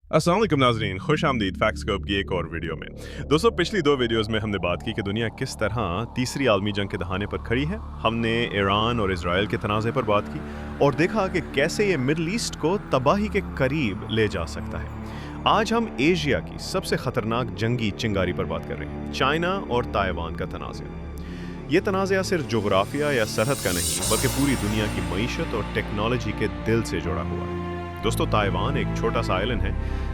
अस्सलाम वालेकुम नाज़रीन, खुश आमदीद फैक्टस्कोप की एक और वीडियो में। दोस्तों, पिछली दो वीडियोस में हमने बात की कि दुनिया किस तरह तीसरी आलमी जंग के दहाने पर खड़ी है। हमने ईरान और इजराइल के तनाज़े पर बात की और देखा कि कैसे ये मिडल ईस्ट को तबाही के करीब ले जा सकता है। आज हम एशिया की सबसे ख़तरनाक जंगी चिंगारी पर बात कर रहे हैं, चाइना और ताइवान का तनाज़ा। ये तनाज़ा सिर्फ जोग्राफिया या सरहद का नहीं, बल्कि पूरी दुनिया की मईशत और टेक्नोलॉजी के दिल से जुड़ा हुआ है। दोस्तों, ताइवान एक छोटा सा आइलैंड है,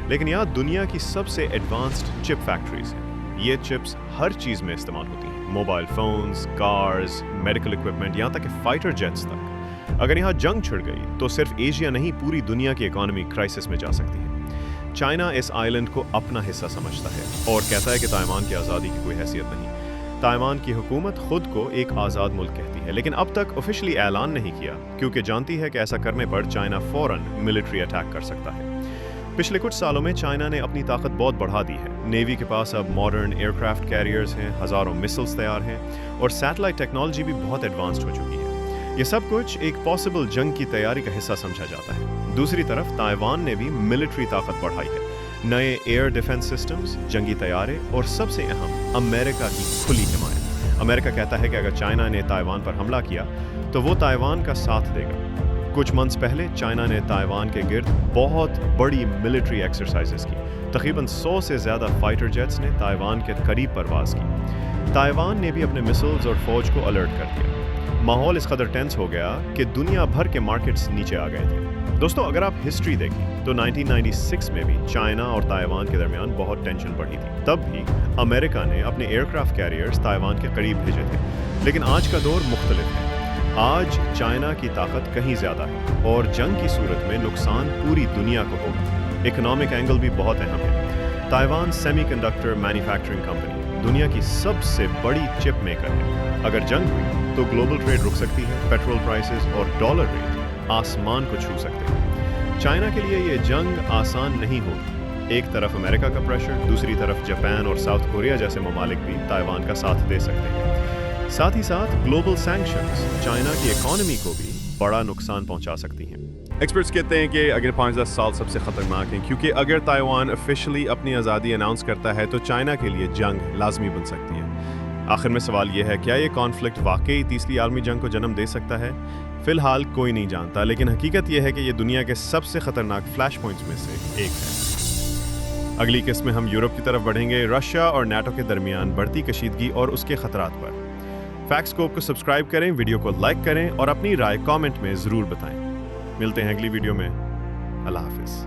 लेकिन यहाँ दुनिया की सबसे एडवांस्ड चिप फैक्ट्रीज हैं। ये चिप्स हर चीज़ में इस्तेमाल होती हैं, mobile phones, cars, medical equipment, यहाँ तक कि फाइटर जेट्स तक। अगर यहाँ जंग छिड़ गई तो सिर्फ एशिया नहीं, पूरी दुनिया की इकॉनमी क्राइसिस में जा सकती है। चाइना इस आइलैंड को अपना हिस्सा समझता है और कहता है कि ताइवान की आज़ादी की कोई हैसियत नहीं। ताइवान की हुकूमत खुद को एक आज़ाद मुल्क कहती है, लेकिन अब तक ऑफिशियली ऐलान नहीं किया, क्योंकि जानती है कि ऐसा करने पर चाइना फौरन मिलिट्री अटैक कर सकता है। पिछले कुछ सालों में चाइना ने अपनी ताकत बहुत बढ़ा दी है। नेवी के पास अब मॉडर्न एयरक्राफ्ट कैरियर्स हैं, हज़ारों मिसाइल्स तैयार हैं और सैटेलाइट टेक्नोलॉजी भी बहुत एडवांस्ड हो चुकी है। ये सब कुछ एक पॉसिबल जंग की तैयारी का हिस्सा समझा जाता है। दूसरी तरफ ताइवान ने भी मिलिट्री ताकत बढ़ाई है। नए एयर डिफेंस सिस्टम्स, जंगी तैयारे और सबसे अहम अमेरिका की खुली हिमायत। अमेरिका कहता है कि अगर चाइना ने ताइवान पर हमला किया तो वो ताइवान का साथ देगा। कुछ मंथ्स पहले चाइना ने ताइवान के गिर्द बहुत बड़ी मिलिट्री एक्सरसाइजेस की। तकरीबन 100 से ज़्यादा फाइटर जेट्स ने ताइवान के करीब परवाज की। ताइवान ने भी अपने मिसाइल्स और फौज को अलर्ट कर दिया। माहौल इस कदर टेंस हो गया कि दुनिया भर के मार्केट्स नीचे आ गए थे। दोस्तों, अगर आप हिस्ट्री देखें तो 1996 में भी चाइना और ताइवान के दरमियान बहुत टेंशन बढ़ी थी। तब भी अमेरिका ने अपने एयरक्राफ्ट कैरियर्स ताइवान के करीब भेजे थे। लेकिन आज का दौर मुख्तलिफ है। आज चाइना की ताकत कहीं ज़्यादा है और जंग की सूरत में नुकसान पूरी दुनिया को होगा। इकोनॉमिक एंगल भी बहुत अहम है। ताइवान सेमीकंडक्टर मैन्युफैक्चरिंग कंपनी दुनिया की सबसे बड़ी चिप मेकर है। अगर जंग हुई तो ग्लोबल ट्रेड रुक सकती है, पेट्रोल प्राइसेस और डॉलर रेट आसमान को छू सकते हैं। चाइना के लिए ये जंग आसान नहीं होगी। एक तरफ अमेरिका का प्रेशर, दूसरी तरफ जापान और साउथ कोरिया जैसे ममालिक भी ताइवान का साथ दे सकते हैं। साथ ही साथ ग्लोबल सैंक्शंस चाइना की इकोनॉमी को भी बड़ा नुकसान पहुंचा सकती हैं। एक्सपर्ट्स कहते हैं कि अगर 5-10 साल सबसे खतरनाक हैं, क्योंकि अगर ताइवान ऑफिशियली अपनी आज़ादी अनाउंस करता है तो चाइना के लिए जंग लाजमी बन सकती है। आखिर में सवाल यह है, क्या ये कॉन्फ्लिक्ट वाकई तीसरी आलमी जंग को जन्म दे सकता है? फिलहाल कोई नहीं जानता, लेकिन हकीकत यह है कि ये दुनिया के सबसे खतरनाक फ्लैश पॉइंट्स में से एक है। अगली किस्त में हम यूरोप की तरफ बढ़ेंगे, रशिया और नाटो के दरमियान बढ़ती कशीदगी और उसके खतरात पर। फैक्टस्कोप को सब्सक्राइब करें, वीडियो को लाइक करें और अपनी राय कमेंट में ज़रूर बताएं। मिलते हैं अगली वीडियो में। अल्लाह हाफिज़।